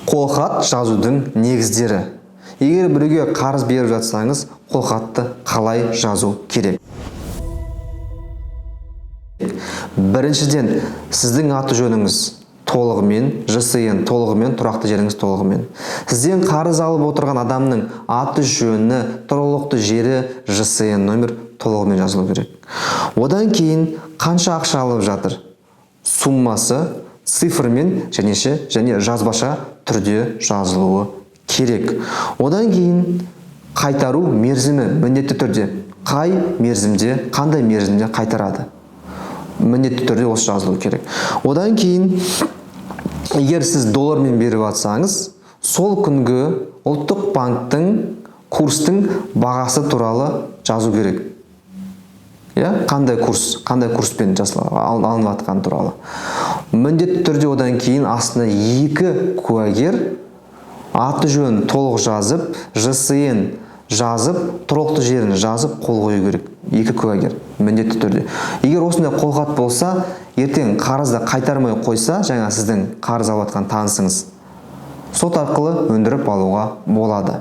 Қолхат жазудың негіздері. Егер біреуге қарыз беріп жатсаңыз, қолхатты қалай жазу керек? Біріншіден, сіздің аты жөніңіз толығымен, ЖСН толығымен, тұрақты жеріңіз толығымен. Сізден қарыз алып отырған адамның аты жөні, тұрғылықты жері, ЖСН номер толығымен жазылу керек. Одан кейін қанша ақша алып жатыр? Суммасы цифрмен және жазбаша түрде жазылуы керек. Одан кейін қайтару мерзімі міндетті түрде қай мерзімде, қандай мерзімде қайтарады? Міндетті түрде осы жазылу керек. Одан кейін, егер сіз доллармен беріп жатсаңыз, сол күнгі ұлттық банктың курстың бағасы туралы жазу керек. Қандай курспен алынып жатқан туралы. Міндетті түрде одан кейін астына 2 куәгер аты жөнін толық жазып, ЖСН жазып, тұрғылықты жерін жазып қол қою керек. 2 куәгер міндетті түрде. Егер осындай қолхат болса, ертең қарызды қайтармай қойса, жаңа сіздің қарыз алып жатқан танысыңыз, сот арқылы өндіріп алуға болады.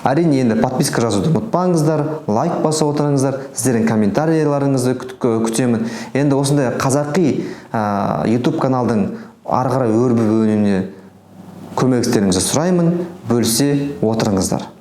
Әрине, енді подписка жазуды ұмытпаңыздар, лайк басып отырыңыздар, сіздердің комментарийлеріңізді күтемін. Енді осындай қазақи YouTube каналдың ары қарай өрбіп өнуіне көмегіңіздеріңізді сұраймын, бөлісе отырыңыздар.